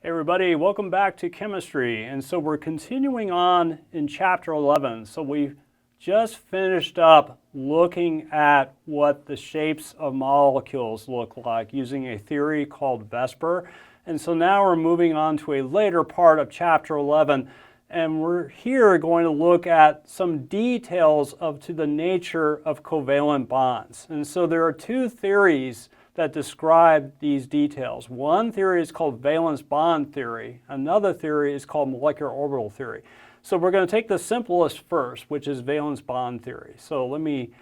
Hey everybody, welcome back to chemistry. And so we're continuing on in chapter 11. So we just finished up looking at what the shapes of molecules look like using a theory called VSEPR. And so now we're moving on to a later part of chapter 11. And we're here going to look at some details to the nature of covalent bonds. And so there are two theories that describe these details. One theory is called valence bond theory. Another theory is called molecular orbital theory. So we're going to take the simplest first, which is valence bond theory. So let me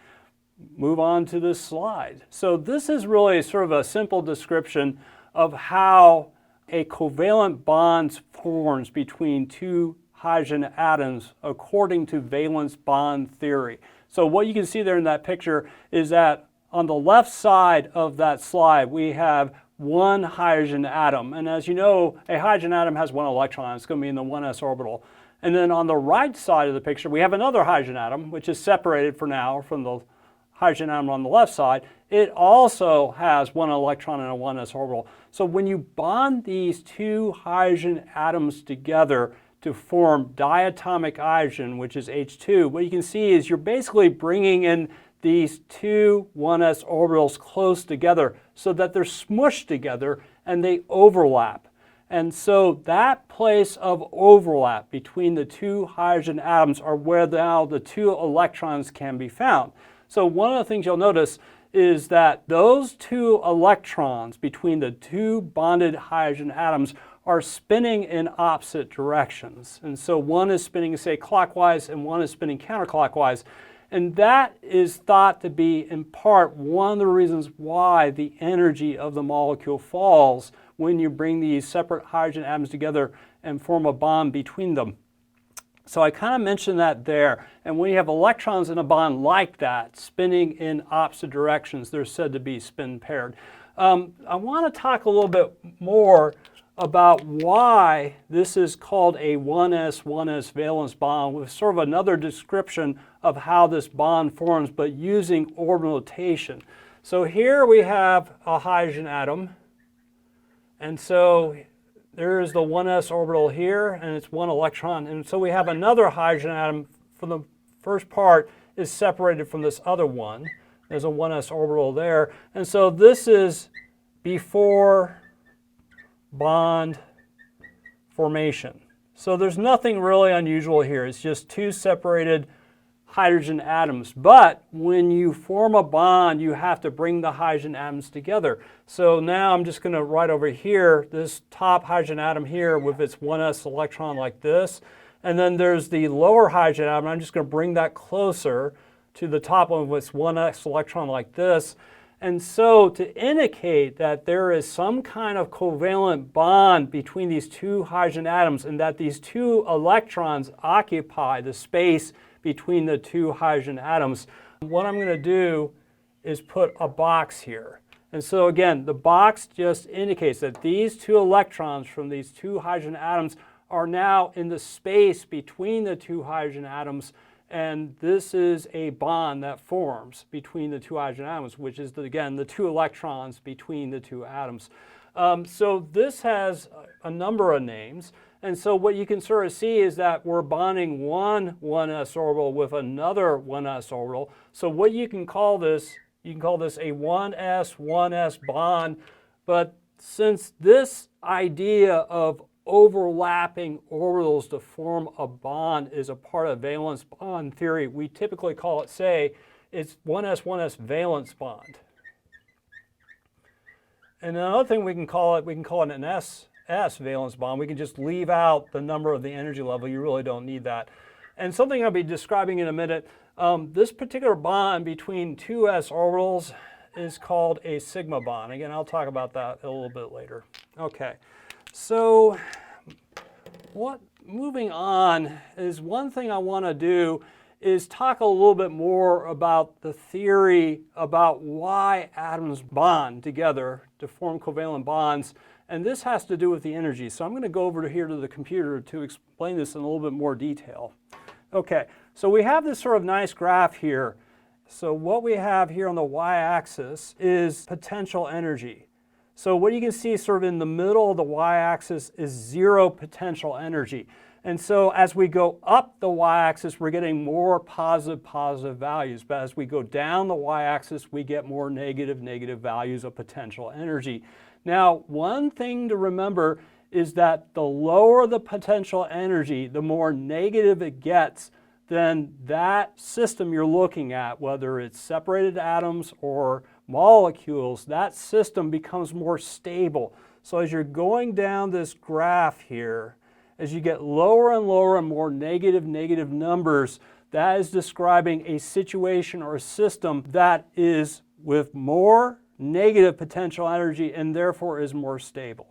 move on to this slide. So this is really sort of a simple description of how a covalent bond forms between two hydrogen atoms according to valence bond theory. So what you can see there in that picture is that on the left side of that slide, we have one hydrogen atom. And as you know, a hydrogen atom has one electron. It's going to be in the 1s orbital. And then on the right side of the picture, we have another hydrogen atom, which is separated for now from the hydrogen atom on the left side. It also has one electron in a 1s orbital. So when you bond these two hydrogen atoms together to form diatomic hydrogen, which is H2, what you can see is you're basically bringing in these two 1s orbitals close together so that they're smushed together and they overlap. And so that place of overlap between the two hydrogen atoms are where now the two electrons can be found. So one of the things you'll notice is that those two electrons between the two bonded hydrogen atoms are spinning in opposite directions. And so one is spinning, say, clockwise and one is spinning counterclockwise. And that is thought to be, in part, one of the reasons why the energy of the molecule falls when you bring these separate hydrogen atoms together and form a bond between them. So I kind of mentioned that there. And when you have electrons in a bond like that, spinning in opposite directions, they're said to be spin paired. I want to talk a little bit more about why this is called a 1s valence bond with sort of another description of how this bond forms, but using orbital notation. So here we have a hydrogen atom, and so there's the 1s orbital here, and it's one electron, and so we have another hydrogen atom for the first part is separated from this other one. There's a 1s orbital there, and so this is before bond formation. So there's nothing really unusual here. It's just two separated hydrogen atoms. But when you form a bond, you have to bring the hydrogen atoms together. So now I'm just going to write over here this top hydrogen atom here with its 1s electron like this. And then there's the lower hydrogen atom. I'm just going to bring that closer to the top one with its 1s electron like this. And so to indicate that there is some kind of covalent bond between these two hydrogen atoms and that these two electrons occupy the space between the two hydrogen atoms, what I'm going to do is put a box here. And so again, the box just indicates that these two electrons from these two hydrogen atoms are now in the space between the two hydrogen atoms. And this is a bond that forms between the two hydrogen atoms, which is, again, the two electrons between the two atoms. So this has a number of names. And so what you can sort of see is that we're bonding one 1s orbital with another 1s orbital. So what you can call this a 1s bond. But since this idea of overlapping orbitals to form a bond is a part of valence bond theory, we typically call it, say, it's 1s valence bond. And another thing we can call it an S valence bond. We can just leave out the number of the energy level. You really don't need that. And something I'll be describing in a minute, this particular bond between two s orbitals is called a sigma bond. Again, I'll talk about that a little bit later. Okay. So moving on is one thing I want to do is talk a little bit more about the theory about why atoms bond together to form covalent bonds. And this has to do with the energy. So I'm going to go over here to the computer to explain this in a little bit more detail. Okay, so we have this sort of nice graph here. So what we have here on the y-axis is potential energy. So what you can see sort of in the middle of the y-axis is zero potential energy. And so as we go up the y-axis, we're getting more positive values. But as we go down the y-axis, we get more negative values of potential energy. Now, one thing to remember is that the lower the potential energy, the more negative it gets, then that system you're looking at, whether it's separated atoms or molecules, that system becomes more stable. So as you're going down this graph here, as you get lower and lower and more negative numbers, that is describing a situation or a system that is with more negative potential energy and therefore is more stable.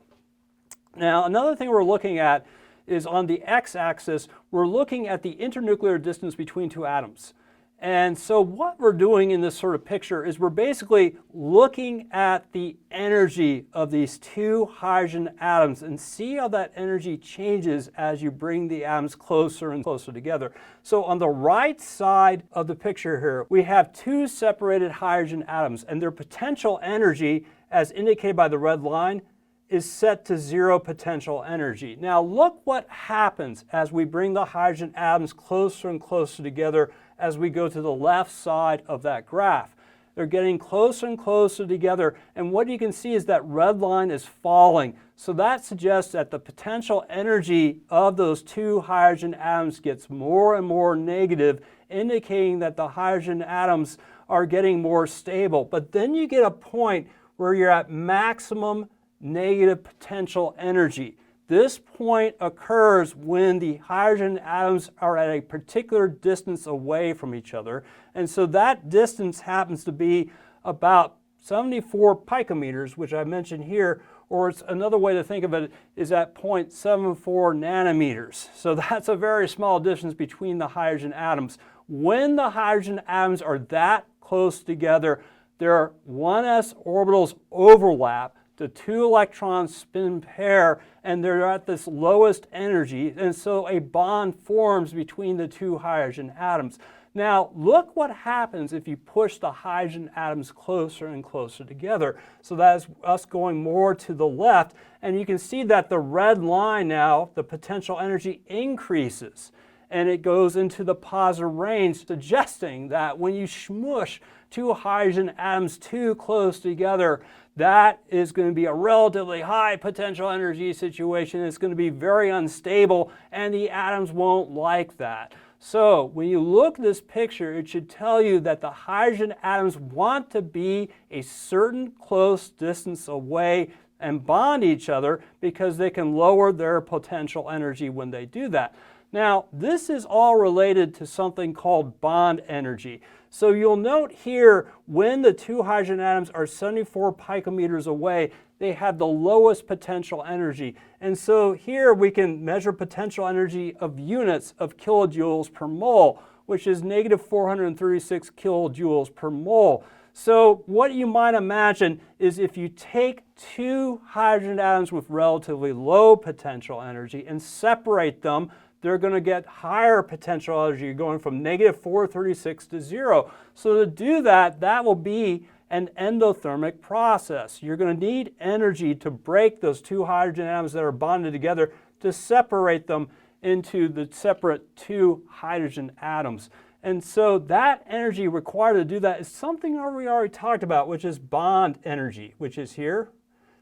Now, another thing we're looking at is on the x-axis, we're looking at the internuclear distance between two atoms. And so what we're doing in this sort of picture is we're basically looking at the energy of these two hydrogen atoms and see how that energy changes as you bring the atoms closer and closer together. So on the right side of the picture here, we have two separated hydrogen atoms, and their potential energy, as indicated by the red line, is set to zero potential energy. Now look what happens as we bring the hydrogen atoms closer and closer together as we go to the left side of that graph. They're getting closer and closer together, and what you can see is that red line is falling. So that suggests that the potential energy of those two hydrogen atoms gets more and more negative, indicating that the hydrogen atoms are getting more stable. But then you get a point where you're at maximum negative potential energy. This point occurs when the hydrogen atoms are at a particular distance away from each other, and so that distance happens to be about 74 picometers, which I mentioned here, or it's another way to think of it is at 0.74 nanometers. So that's a very small distance between the hydrogen atoms. When the hydrogen atoms are that close together, their 1s orbitals overlap, the two electrons spin pair, and they're at this lowest energy, and so a bond forms between the two hydrogen atoms. Now, look what happens if you push the hydrogen atoms closer and closer together. So that is us going more to the left, and you can see that the red line now, the potential energy increases, and it goes into the positive range, suggesting that when you smush two hydrogen atoms too close together, that is going to be a relatively high potential energy situation. It's going to be very unstable, and the atoms won't like that. So when you look at this picture, it should tell you that the hydrogen atoms want to be a certain close distance away and bond each other because they can lower their potential energy when they do that. Now, this is all related to something called bond energy. So you'll note here, when the two hydrogen atoms are 74 picometers away, they have the lowest potential energy. And so here we can measure potential energy of units of kilojoules per mole, which is negative 436 kilojoules per mole. So what you might imagine is if you take two hydrogen atoms with relatively low potential energy and separate them, they're going to get higher potential energy, going from negative 436 to 0. So to do that, that will be an endothermic process. You're going to need energy to break those two hydrogen atoms that are bonded together to separate them into the separate two hydrogen atoms. And so that energy required to do that is something we already talked about, which is bond energy, which is here.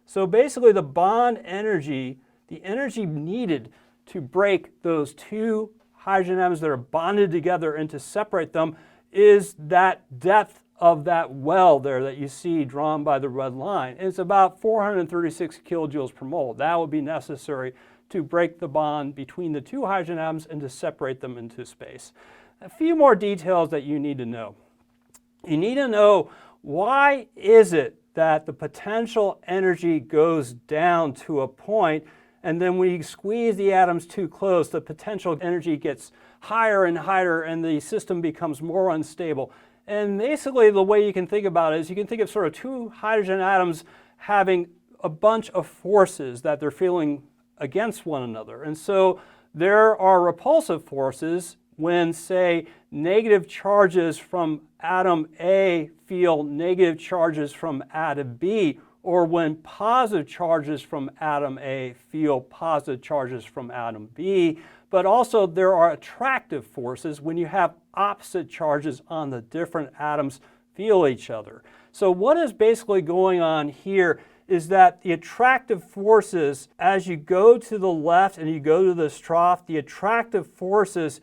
So basically the bond energy, the energy needed to break those two hydrogen atoms that are bonded together and to separate them is that depth of that well there that you see drawn by the red line. It's about 436 kilojoules per mole. That would be necessary to break the bond between the two hydrogen atoms and to separate them into space. A few more details that you need to know. You need to know, why is it that the potential energy goes down to a point, and then when you squeeze the atoms too close, the potential energy gets higher and higher and the system becomes more unstable? And basically the way you can think about it is you can think of sort of two hydrogen atoms having a bunch of forces that they're feeling against one another. And so there are repulsive forces when, say, negative charges from atom A feel negative charges from atom B, or when positive charges from atom A feel positive charges from atom B, but also there are attractive forces when you have opposite charges on the different atoms feel each other. So what is basically going on here is that the attractive forces, as you go to the left and you go to this trough, the attractive forces,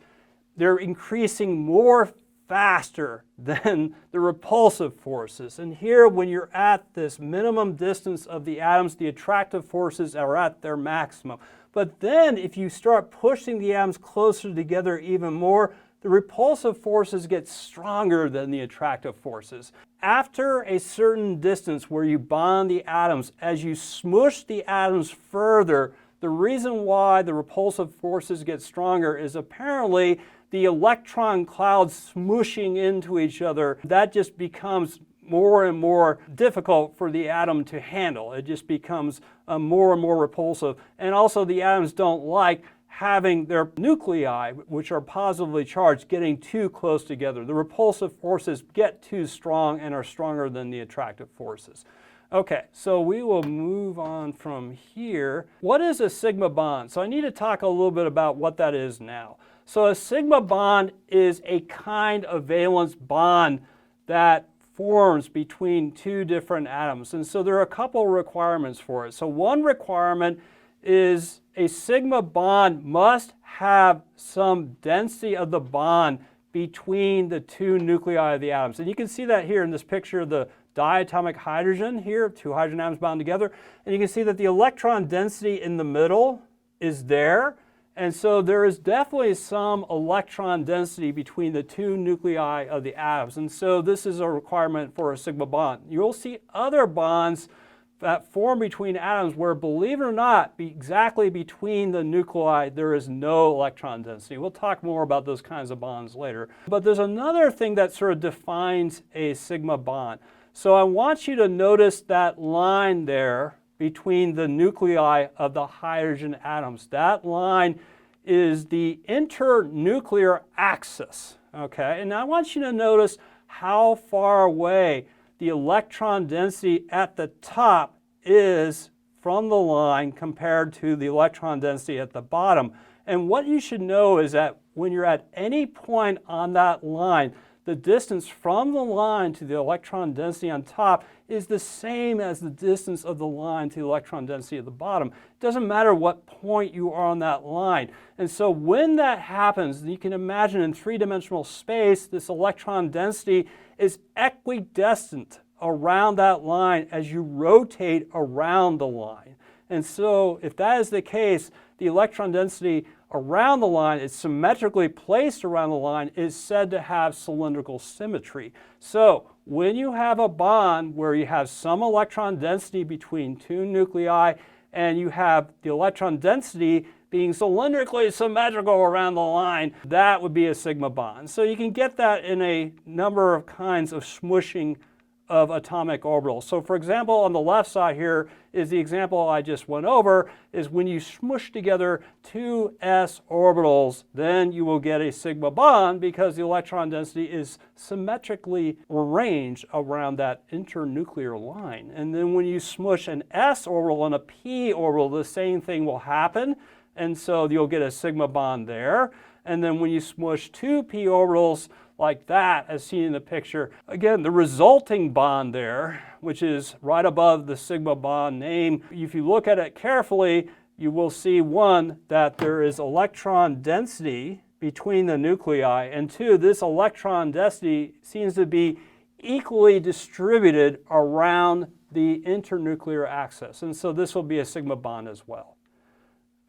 they're increasing more faster than the repulsive forces. And here, when you're at this minimum distance of the atoms, the attractive forces are at their maximum. But then, if you start pushing the atoms closer together even more, the repulsive forces get stronger than the attractive forces. After a certain distance where you bond the atoms, as you smush the atoms further, the reason why the repulsive forces get stronger is apparently the electron clouds smooshing into each other. That just becomes more and more difficult for the atom to handle. It just becomes more and more repulsive. And also the atoms don't like having their nuclei, which are positively charged, getting too close together. The repulsive forces get too strong and are stronger than the attractive forces. Okay, so we will move on from here. What is a sigma bond? So I need to talk a little bit about what that is now. So a sigma bond is a kind of valence bond that forms between two different atoms. And so there are a couple requirements for it. So one requirement is a sigma bond must have some density of the bond between the two nuclei of the atoms. And you can see that here in this picture of the diatomic hydrogen here, two hydrogen atoms bound together. And you can see that the electron density in the middle is there. And so there is definitely some electron density between the two nuclei of the atoms. And so this is a requirement for a sigma bond. You'll see other bonds that form between atoms where, believe it or not, exactly between the nuclei there is no electron density. We'll talk more about those kinds of bonds later. But there's another thing that sort of defines a sigma bond. So I want you to notice that line there between the nuclei of the hydrogen atoms. That line is the internuclear axis, okay? And I want you to notice how far away the electron density at the top is from the line compared to the electron density at the bottom. And what you should know is that when you're at any point on that line, the distance from the line to the electron density on top is the same as the distance of the line to the electron density at the bottom. It doesn't matter what point you are on that line. And so when that happens, you can imagine in three-dimensional space, this electron density is equidistant around that line as you rotate around the line. And so if that is the case, the electron density around the line is symmetrically placed around the line is said to have cylindrical symmetry. So when you have a bond where you have some electron density between two nuclei and you have the electron density being cylindrically symmetrical around the line, that would be a sigma bond. So you can get that in a number of kinds of smushing of atomic orbitals. So for example, on the left side here is the example I just went over, is when you smush together two s orbitals, then you will get a sigma bond because the electron density is symmetrically arranged around that internuclear line. And then when you smush an s orbital and a p orbital, the same thing will happen. And so you'll get a sigma bond there. And then when you smush two p orbitals like that, as seen in the picture, again, the resulting bond there, which is right above the sigma bond name, if you look at it carefully, you will see, one, that there is electron density between the nuclei, and two, this electron density seems to be equally distributed around the internuclear axis. And so this will be a sigma bond as well.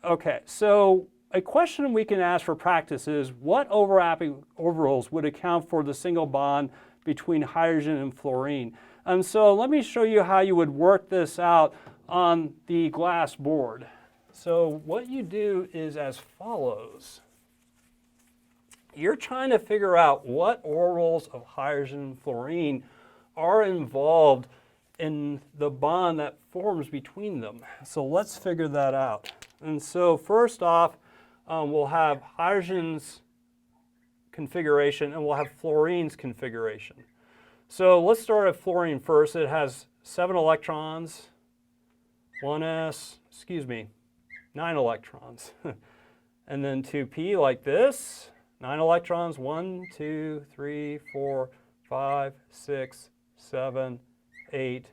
Okay, so a question we can ask for practice is, what overlapping orbitals would account for the single bond between hydrogen and fluorine? And so let me show you how you would work this out on the glass board. So what you do is as follows. You're trying to figure out what orbitals of hydrogen and fluorine are involved in the bond that forms between them. So let's figure that out. And so first off, we'll have hydrogen's configuration and we'll have fluorine's configuration. So let's start at fluorine first. It has 7 electrons, 9 electrons. And then 2p like this, 9 electrons, 1, 2, 3, 4, 5, 6, 7, 8,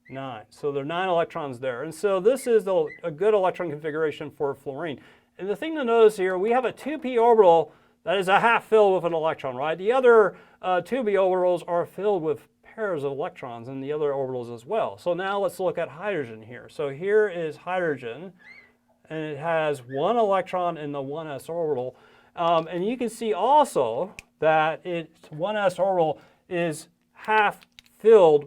9. So there are 9 electrons there. And so this is a good electron configuration for fluorine. And the thing to notice here, we have a 2p orbital that is a half filled with an electron, right? The other 2p orbitals are filled with pairs of electrons in the other orbitals as well. So now let's look at hydrogen here. So here is hydrogen, and it has 1 electron in the 1s orbital. And you can see also that its 1s orbital is half filled,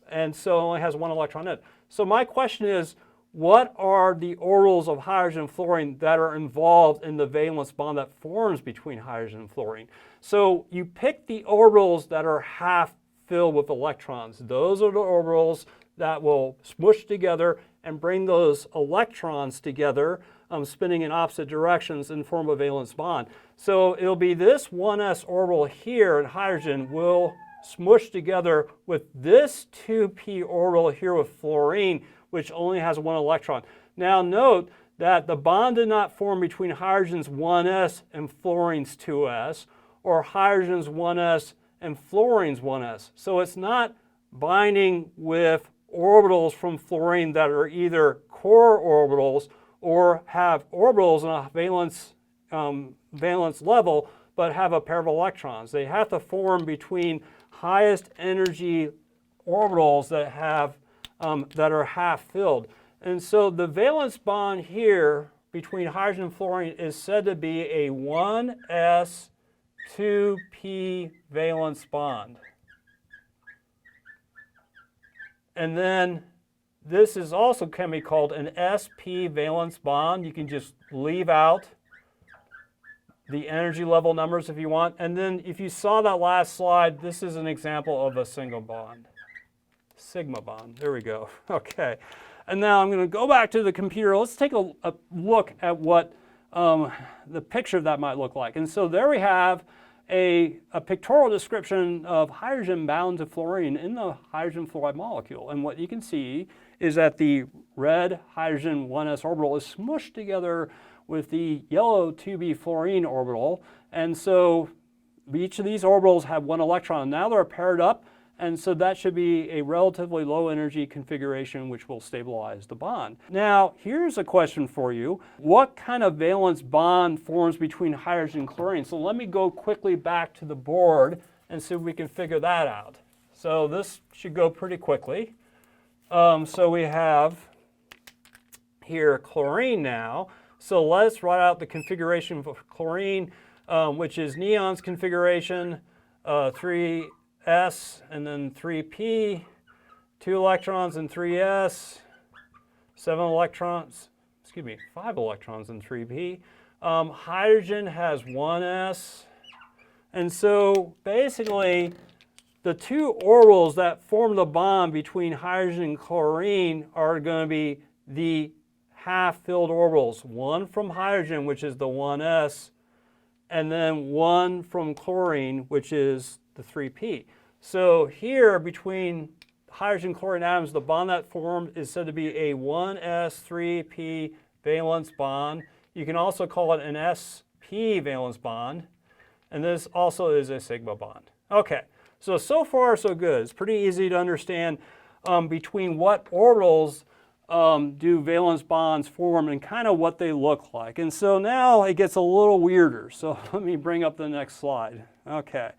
and so only has 1 electron in it. So my question is, what are the orbitals of hydrogen and fluorine that are involved in the valence bond that forms between hydrogen and fluorine? So you pick the orbitals that are half filled with electrons. Those are the orbitals that will smush together and bring those electrons together, spinning in opposite directions and form a valence bond. So it'll be this 1s orbital here in hydrogen will smush together with this 2p orbital here with fluorine, which only has 1 electron. Now note that the bond did not form between hydrogen's 1s and fluorine's 2s, or hydrogen's 1s and fluorine's 1s. So it's not binding with orbitals from fluorine that are either core orbitals or have orbitals in a valence level, but have a pair of electrons. They have to form between highest energy orbitals that have that are half filled. And so the valence bond here between hydrogen and fluorine is said to be a 1s 2p valence bond. And then this is also can be called an sp valence bond. You can just leave out the energy level numbers if you want. And then if you saw that last slide, this is an example of a single bond. Sigma bond. There we go. Okay. And now I'm going to go back to the computer. Let's take a look at what the picture of that might look like. And so there we have a pictorial description of hydrogen bound to fluorine in the hydrogen fluoride molecule. And what you can see is that the red hydrogen 1s orbital is smushed together with the yellow 2b fluorine orbital. And so each of these orbitals have 1 electron. Now they're paired up, and so that should be a relatively low energy configuration which will stabilize the bond. Now here's a question for you. What kind of valence bond forms between hydrogen and chlorine? So let me go quickly back to the board and see if we can figure that out. So this should go pretty quickly. So we have here chlorine now. So let's write out the configuration for chlorine, which is neon's configuration, 3s and then 3p, 2 electrons and 3s, 5 electrons in 3p. Hydrogen has 1s. And so basically the 2 orbitals that form the bond between hydrogen and chlorine are going to be the half-filled orbitals. One from hydrogen, which is the 1s, and then one from chlorine, which is the 3p. So here between hydrogen and chlorine atoms, the bond that formed is said to be a 1s3p valence bond. You can also call it an sp valence bond, and this also is a sigma bond. Okay, so far so good. It's pretty easy to understand between what orbitals do valence bonds form and kind of what they look like. And so now it gets a little weirder. So let me bring up the next slide. Okay.